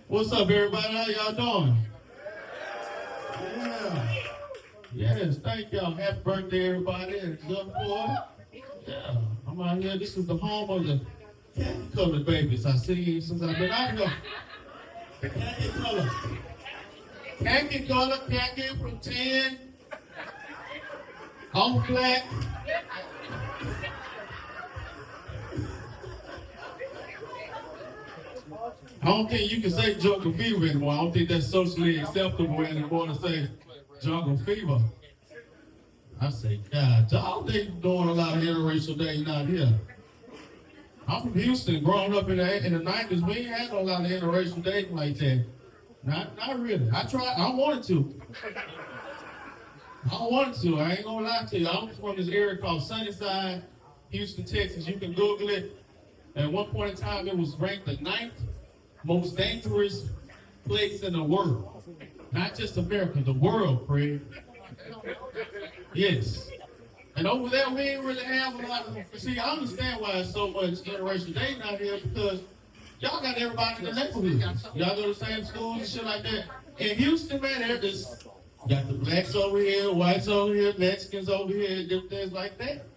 What's up, everybody? How y'all doing? Yeah. Yes, thank y'all. Happy birthday, everybody in Gulfport. Yeah, I'm out here. This is the home of the khaki colored babies. I see since I've been out here. The khaki color. Khaki color, khaki from 10, off black. I don't think you can say jungle fever anymore. I don't think that's socially acceptable anymore to say jungle fever. I say, God, y'all they doing a lot of interracial dating out here. I'm from Houston, growing up in the 90s. We ain't had a lot of interracial dating like that. Not really. I tried. I wanted to. I ain't gonna lie to you. I'm from this area called Sunnyside, Houston, Texas. You can Google it. At one point in time, it was ranked the 9th most dangerous place in the world. Not just America, the world, Craig. Yes. And over there, we ain't really have a lot of... See, I understand why it's so much interracial dating out here, because y'all got everybody in the neighborhood. Y'all go to the same schools and shit like that. In Houston, man, they're just... Got the blacks over here, whites over here, Mexicans over here, different things like that.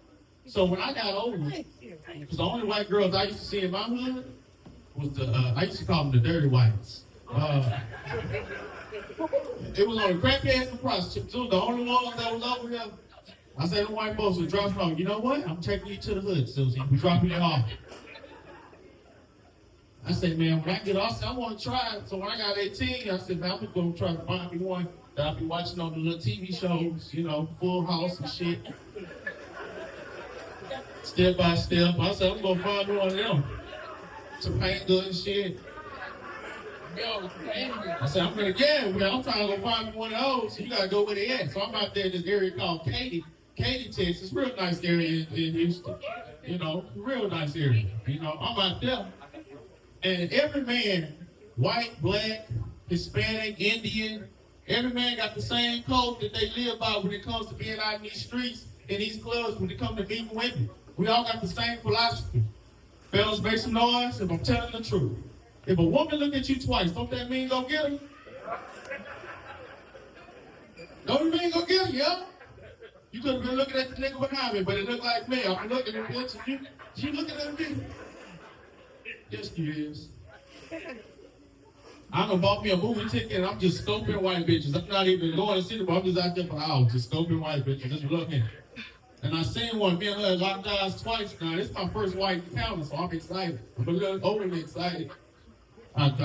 So when I got older, because the only white girls I used to see in my hood was I used to call them the dirty whites. It was on the crackheads and prostitutes. It was the only ones that was over here. I said the white folks would drop off. You know what? I'm taking you to the hood, Susie. We dropping you off. I said, man, when I get off, I want to try it. So when I got 18, I said, man, I'm going to try to find me one that I'll be watching on the little TV shows, you know, Full House and shit. Step by step. I said, I'm going to find me one of them. Topanga and shit. I said, I'm trying to go find me one of those. So you got to go where they at. So I'm out there in this area called Katy, Texas. Real nice area in Houston. You know, real nice area. You know, I'm out there. And every man, white, black, Hispanic, Indian, every man got the same code that they live by when it comes to being out in these streets, in these clubs, when it comes to meeting women. We all got the same philosophy. Fellas, make some noise if I'm telling the truth. If a woman look at you twice, don't that mean go get her? Don't it mean go get her, yeah? You could have been looking at the nigga behind me, but it looked like me. I'm looking at you. You looking at me? Yes, she is. I done bought me a movie ticket and I'm just scoping white bitches. I'm not even going to see them. I'm just out there for hours, just scoping white bitches, just looking. And I seen one, me and her locked eyes twice now. This is my first white encounter, so I'm excited. I'm a little overly excited. I'm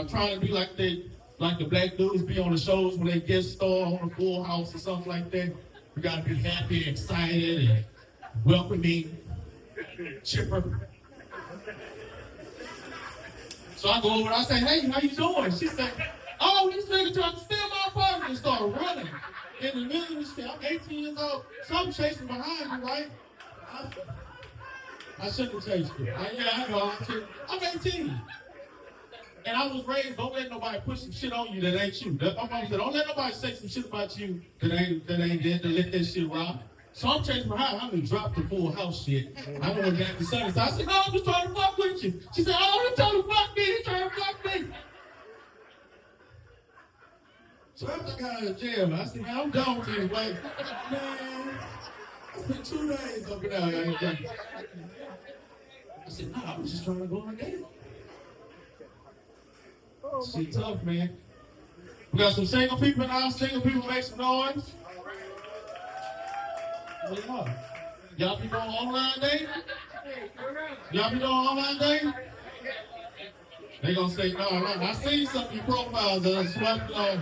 trying to be like the black dudes be on the shows when they guest star on the Full House or something like that. We gotta be happy, excited, and welcoming, chipper. So I go over and I say, hey, how you doing? She said, oh, this nigga trying to steal my apartment and start running. In the middle of the shit, I'm 18 years old, so I'm chasing behind you, right? I shouldn't have chased you. I know, I'm 18. And I was raised, don't let nobody push some shit on you that ain't you. My mom said, don't let nobody say some shit about you that ain't dead, to let that shit rock. So I'm chasing behind. I'm gonna drop the Full House shit. I don't want to get the sun. So I said, no, I'm just trying to fuck with you. She said, oh, he's trying to fuck me. He's trying to fuck me. So after I got out of jail, I said, man, I'm done with this, like, man, I spent 2 days up and down. I said, nah, I was just trying to go on a date. Shit tough, man. We got some single people now. Single people make some noise. Y'all be doing online dating? Y'all be doing online dating? They gonna say no. I seen some of your profiles that I swiped on.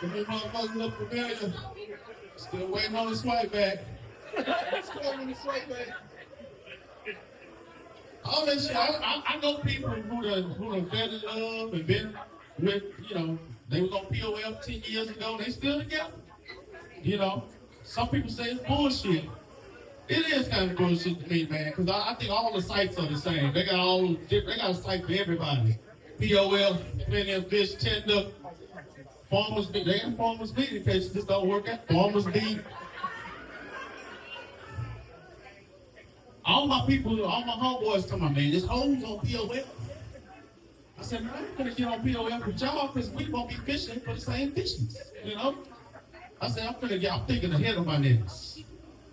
Some of you motherfuckers look familiar. Still waiting on the swipe back. All that shit. I know people who done fell in love and been with, you know, they was on POF 10 years ago. They still together. You know, some people say it's bullshit. It is kind of bullshit to me, man, because I think all the sites are the same. They got a site for everybody. POF, Plenty of Fish, Tinder, Farmers Meat. They have Farmers Meat in case this don't work out. Farmers Meat. All my people, all my homeboys come on, man, this hoes on POF. I said, man, I ain't gonna get on POF with y'all because we won't be fishing for the same fishes, you know? I said, I'm thinking ahead of my niggas.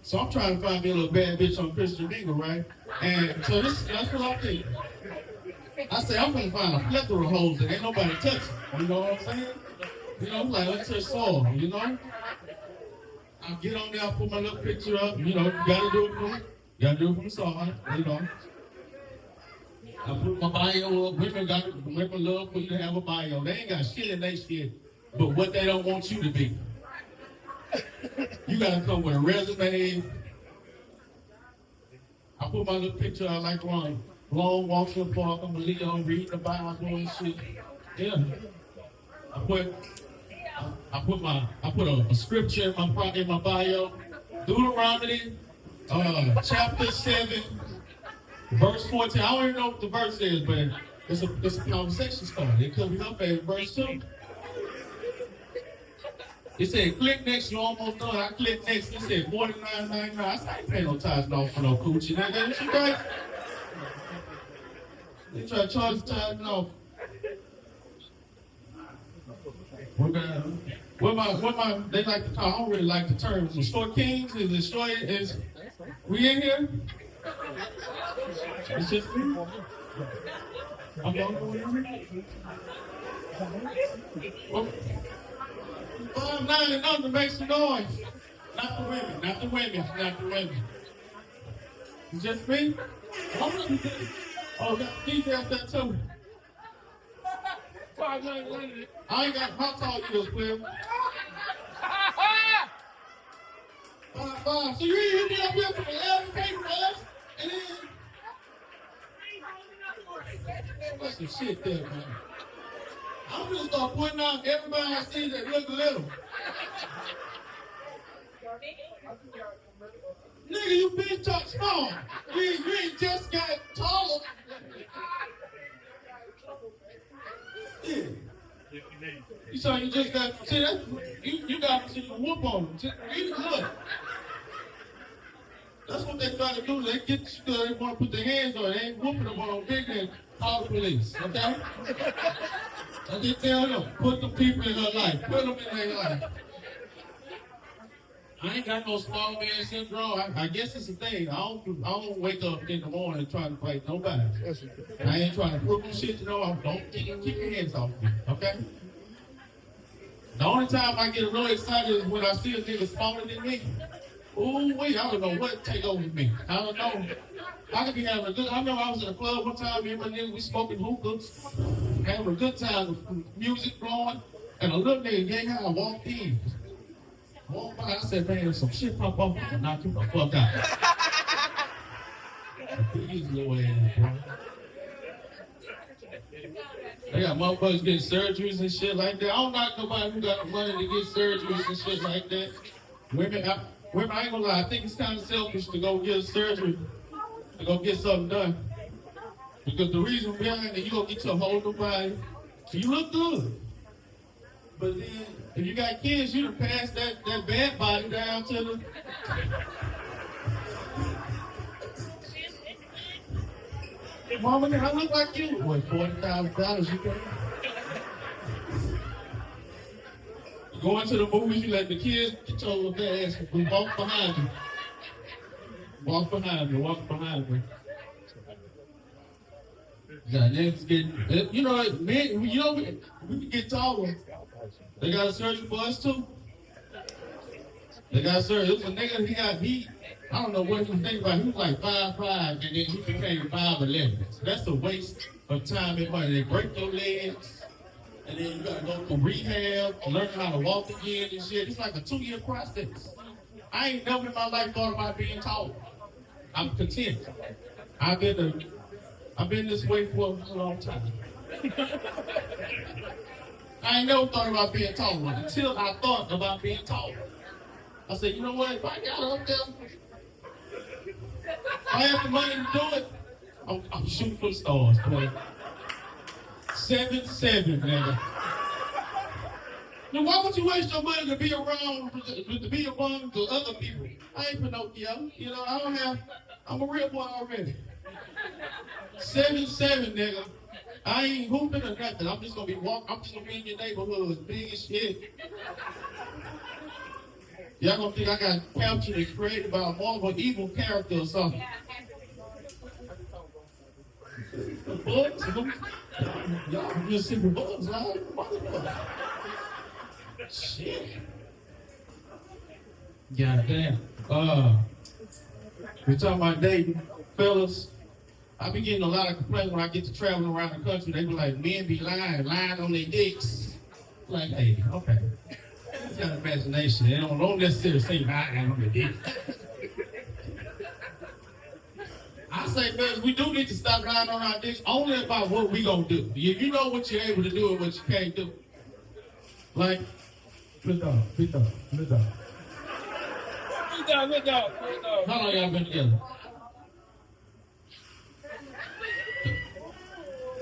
So I'm trying to find me a little bad bitch on Christian Mingle, right? And so that's what I'm thinking. I said, I'm gonna find a plethora of holes that ain't nobody touching. You know what I'm saying? You know, like, let's touch soil, you know? I'll get on there, I'll put my little picture up, you know, you gotta do it from the side, you know. I put my bio up, women love for you to have a bio. They ain't got shit in their shit, but what they don't want you to be. You gotta come with a resume. I put my little picture, I like running long walks in the park, I'm a Leo, reading the Bible and shit. Yeah. I put a scripture in my bio. Deuteronomy, chapter 7, verse 14. I don't even know what the verse is, but it's a conversation starter. It could be her favorite verse too. It said, click next, you almost done. I clicked next, it said $49.99. I said, I ain't paying no tithes off for no coochie. Nigga, what you guys? They try to charge the tithes off. They like to call, I don't really like the term. The short kings, we in here? It's just me. I'm going well, 5'9" and under makes some noise. Not the women. It's just me. Oh, got DJ out there too. 5'9". I ain't got how tall you is, Cliff. 5'5". So you be up here for 11 papers, and then what's some shit there, man? I'm gonna start pointing out everybody I see that look little. Nigga, you been talk small. You ain't just got taller. Yeah. So you just got, see that? You got to whoop on them. Look. That's what they try to do. They get you because they want to put their hands on it. They ain't whooping them on big and call the police, okay? And they tell them, put the people in her life. Put them in their life. I ain't got no small man syndrome. I guess it's a thing. I don't wake up in the morning trying to fight nobody. I ain't trying to prove shit to no. Don't keep your hands off me, okay? The only time I get a little excited is when I see a nigga smaller than me. Ooh, wait, I don't know what take over me. I don't know. I could be having a good. I remember I was in a club one time. Me and my nigga, we smoking hookahs, having a good time with music flowing, and a little nigga gang I walked in. Walked by, I said, man, if some shit pop off, I can knock you the fuck out. These little ass, bro. They got motherfuckers getting surgeries and shit like that. I don't knock nobody who got the money to get surgeries and shit like that. Women, I ain't gonna lie, I think it's kind of selfish to go get a surgery, to go get something done. Because the reason behind it, you gonna get your whole new body. You look good. But then, if you got kids, you done pass that bad body down to the... Mama, I look like you. What, $40,000 you pay? You go into the movies, you let the kids get your little ass and walk behind you. Walk behind me. Yeah, niggas get, you know, men, we can get taller. They got a surgery for us too. They got a surgery. It was a nigga, I don't know what he was thinking about. He was like 5'5", and then he became 5'11". So that's a waste of time and money. They break your legs, and then you gotta go through rehab, learn how to walk again and shit. It's like a 2-year process. I ain't never in my life thought about being tall. I'm content. I've been this way for a long time. I ain't never thought about being taller until I thought about being taller. I said, you know what? If I got up there, if I have the money to do it, I'm shooting for the stars, boy. 7'7", nigga. Now, why would you waste your money to be around, to be among the other people? I ain't Pinocchio. You know, I'm a real boy already. 7'7", nigga. I ain't hooping or nothing. I'm just gonna be walking. I'm just gonna be in your neighborhood, big as shit. Y'all gonna think I got captured and created by more of an evil character or something. The books, y'all just see the books, right? Shit. Goddamn. We talking about dating, fellas. I be getting a lot of complaints when I get to traveling around the country. They be like, men be lying on their dicks. Like, hey, okay. It's got imagination. They don't necessarily say lying on their dick. I say, man, we do need to stop lying on our dicks only about what we gonna do. You know what you're able to do and what you can't do. Like, good dog. How long y'all been together?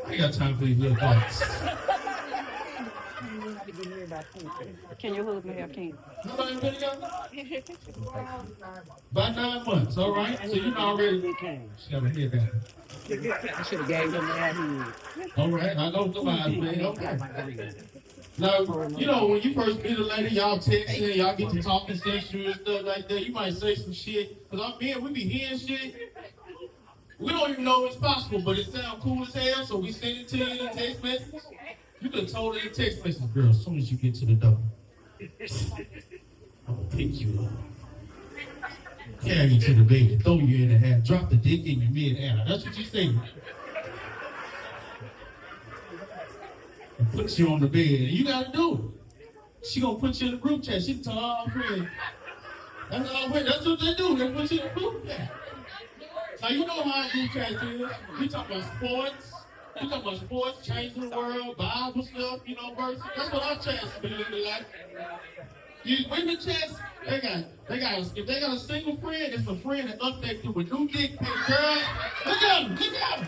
I ain't got time for these little thoughts. Can you hold me here, King? How long you been together? About 9 months, all right? So you know already. She got my head down. I should have gave him that. All right, I know the vibes, man. Okay. Now, you know, when you first meet a lady, y'all texting, y'all get to talking sexual and stuff like that. You might say some shit. Because I'm man, we be hearing shit. We don't even know it's possible, but it sounds cool as hell, so we send it to you in a text message. You can told her in text message, girl, as soon as you get to the door, I'm gonna pick you up. Carry you to the bed, throw you in the hat, drop the dick in your mid-air. That's what you say. And put you on the bed, and you gotta do it. She gonna put you in the group chat. She tell all her friends. That's what they do. They put you in the group chat. Now you know how group chat is. We talk about sports. We talk about sports, changing the world, Bible stuff, you know, verses. That's what our chats be looking like. You women chats, if they got a single friend, it's a friend that updates you with new dick pic, girl. Look at them.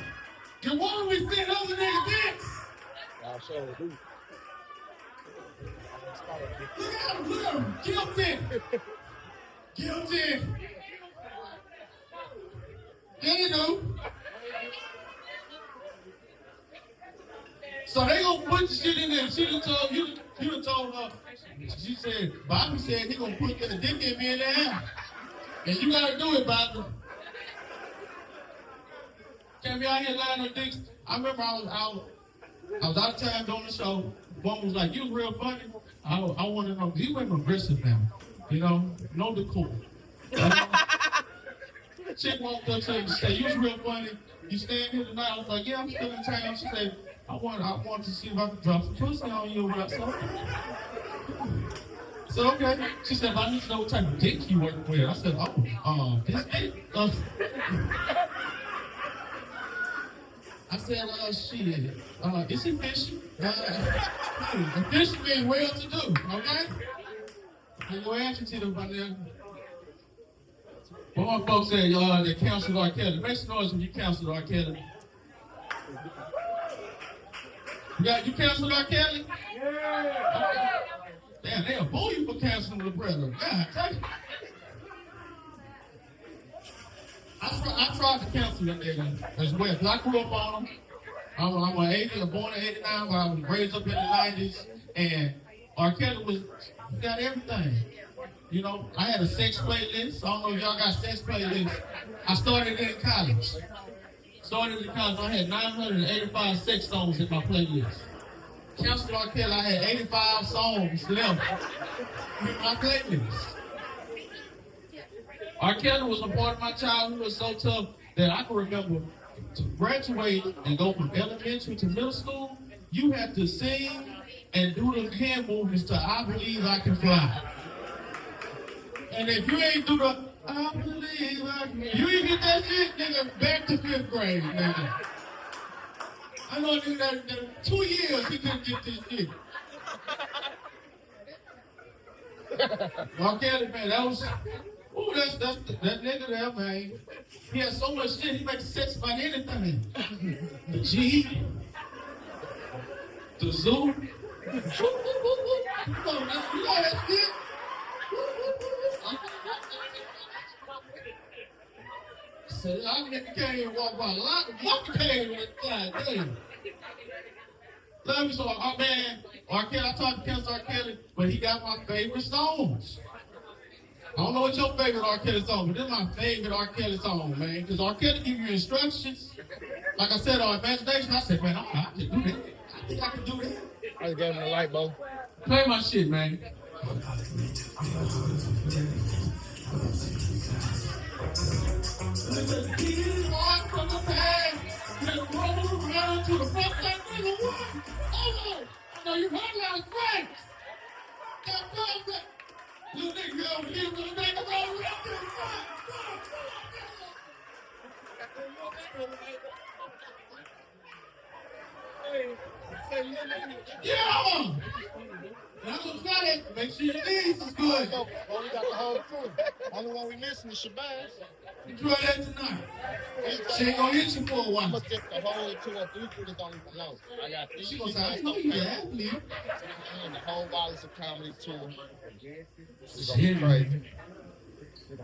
The one we send other nigga dicks. I sure do. Look at them. Guilty. There you go. So they gonna put the shit in there. She done told you done told her. She said, Bobby said he gonna put the dick in me in there. And you gotta do it, Bobby. Can't be out here lying on dicks. I remember I was out of time doing the show. One was like, you was real funny. I want to know, you went aggressive now. You know the cool. Chick walked up to me and said, you was real funny. You staying here tonight? I was like, yeah, I'm still in town. She said, I want to see if I can drop some pussy on you or something. So, okay. She said, I need to know what type of dick you work with. I said, this dick? I said, shit, is he fishing? The fish being well to do, okay? And your answer to them by there. Well, my folks said, they counseled R. Kelly. Make some noise when you counseled R. Kelly. You counseled R. Kelly? Yeah. Damn, they'll boo you for counseling the brother. God, I tried to counsel that nigga as well, because I grew up on him. I'm an 80, born in 89, but I was raised up in the 90s, and R. Kelly got everything. You know, I had a sex playlist. I don't know if y'all got sex playlists. I started in college. I had 985 sex songs in my playlist. Counselor R. Kelly, I had 85 songs left in my playlist. R. Kelly was a part of my childhood. It was so tough that I can remember to graduate and go from elementary to middle school, you had to sing and do the hand movements to I Believe I Can Fly. And if you ain't do the I believe I can, you ain't get that shit, nigga, back to 5th grade, nigga. I know nigga that 2 years he couldn't get this shit. R. Kelly, man, that's that nigga there, man. He has so much shit, he makes sense about anything. The G, the Zoo. You know that shit? So I nigga can't even walk by a lot. Walk can't even God damn. Love you so much. Man, R. Kelly, I talked to Prince R. Kelly, but he got my favorite songs. I don't know what your favorite R. Kelly song, but this is my favorite R. Kelly song, man. Because R. Kelly give you instructions. Like I said, on imagination, I said, man, I can do that. I think I can do that. I just gave him the light, bro. Play my shit, man. From the past, roll around to the front like nigga, what? Oh, I know you heard last night. Little nigga over here with a nigga roll around to the front. Yeah! Now look at it. Make sure your knees is good. Oh, we got the whole crew. Only one we missing is Shabazz. You try that tonight. She ain't gonna hit you for a I'm while. gonna set the whole 2 or 3 crew that don't even know. I got these. She gonna say, I know you're an athlete. And the whole Wallace of Comedy tour. It's gonna Shit, be crazy.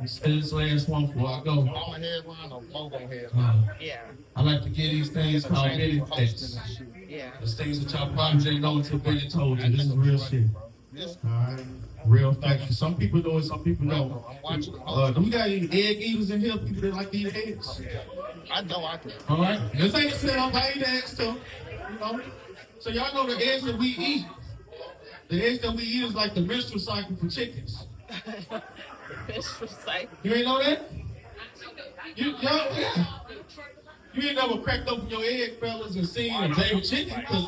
This last one before I go. I'm a headline or Mo gonna headline. Yeah, I like to get these things called benefits. yeah. Those things that y'all probably didn't know until Billy told you. This is real shit. This, Alright. Real facts. Some people know it, some people don't. I'm watching the whole. Do we got any egg eaters in here? People that like to eat eggs? I know I can. Alright. This ain't a setup. I eat eggs too. You know? So y'all know the eggs that we eat. The eggs that we eat is like the menstrual cycle for chickens. You ain't know that? Yeah. You ain't never cracked open your egg, fellas, and seen a baby chicken, because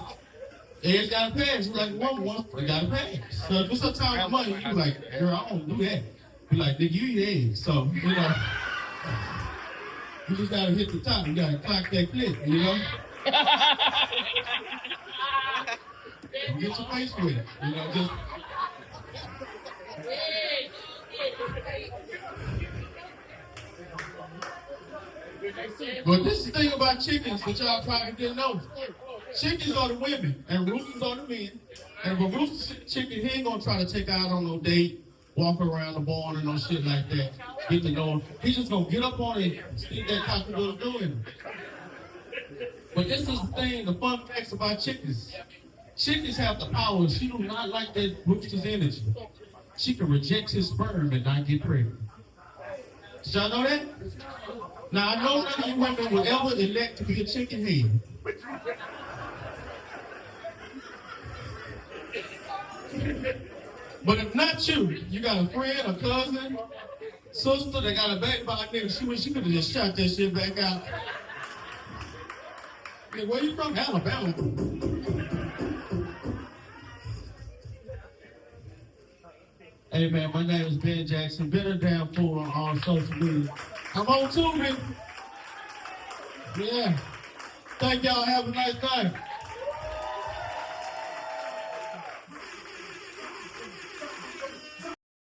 eggs gotta pass. You like one, they gotta pass. So if it's a time of money, you like, girl, I don't do that. You like, nigga, you eat eggs. So, you know, you just gotta hit the top. You gotta clock that clip, you know? Get your face with it. You know, just. But this is the thing about chickens that y'all probably didn't know. Chickens are the women, and roosters are the men. And if a rooster chicken, he ain't gonna try to take out on no date, walk around the barn and no shit like that. Get to know him. He's just gonna get up on it and see that cockatoo doing. But this is the thing, the fun facts about chickens. Chickens have the power. She do not like that rooster's energy. She can reject his sperm and not get pregnant. Did y'all know that? Now, I know none of you women would ever elect to be a chicken head. But if not you, you got a friend, a cousin, sister that got a baby by a nigga, she wish she could have just shot that shit back out. Hey, where you from? Alabama. Hey man, my name is Ben Jackson. Been a damn fool on all social media. I'm on too, man. Yeah. Thank y'all. Have a nice night.